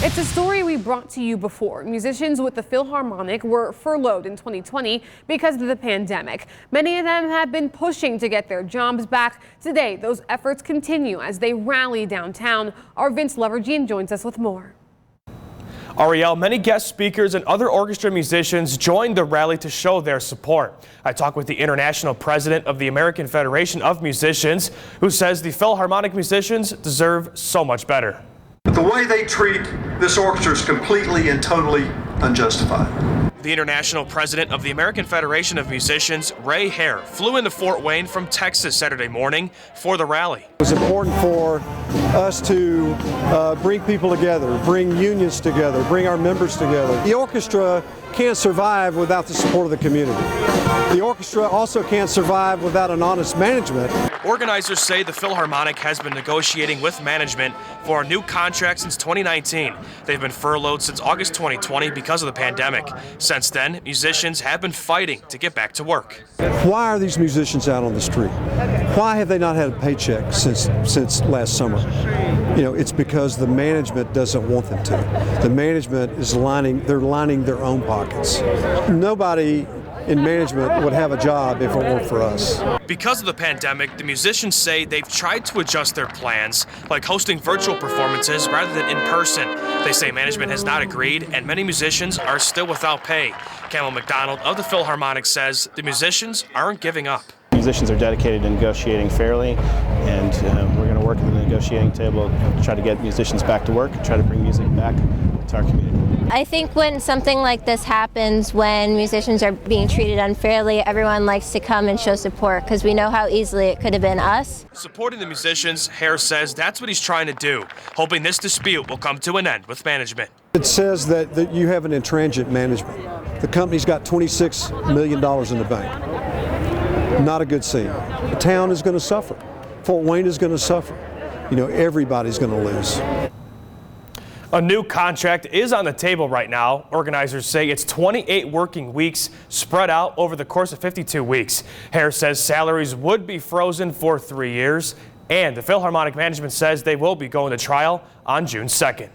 It's a story we brought to you before. Musicians with the Philharmonic were furloughed in 2020 because of the pandemic. Many of them have been pushing to get their jobs back. Today, those efforts continue as they rally downtown. Our Vince Levergine joins us with more. Ariel, many guest speakers and other orchestra musicians joined the rally to show their support. I talked with the international president of the American Federation of Musicians, who says the Philharmonic musicians deserve so much better. But the way they treat this orchestra is completely and totally unjustified. The international president of the American Federation of Musicians, Ray Hare, flew into Fort Wayne from Texas Saturday morning for the rally. It was important for us to bring people together, bring unions together, bring our members together. The orchestra can't survive without the support of the community. The orchestra also can't survive without an honest management. Organizers say the Philharmonic has been negotiating with management for a new contract since 2019. They've been furloughed since August 2020 because of the pandemic. Since then, musicians have been fighting to get back to work. Why are these musicians out on the street? Why have they not had a paycheck since last summer? You know, it's because the management doesn't want them to. The management is lining their own pockets. Nobody in management would have a job if it weren't for us. Because of the pandemic, the musicians say they've tried to adjust their plans, like hosting virtual performances rather than in person. They say management has not agreed, and many musicians are still without pay. Camel McDonald of the Philharmonic says the musicians aren't giving up. Musicians are dedicated to negotiating fairly, and we're going to work at the negotiating table to try to get musicians back to work, try to bring music back to our community. I think when something like this happens, when musicians are being treated unfairly, everyone likes to come and show support because we know how easily it could have been us. Supporting the musicians, Hare says that's what he's trying to do, hoping this dispute will come to an end with management. It says that you have an intransigent management. The company's got $26 million in the bank. Not a good scene. The town is going to suffer. Fort Wayne is going to suffer. You know, everybody's going to lose. A new contract is on the table right now. Organizers say it's 28 working weeks spread out over the course of 52 weeks. Hare says salaries would be frozen for 3 years, and the Philharmonic management says they will be going to trial on June 2nd.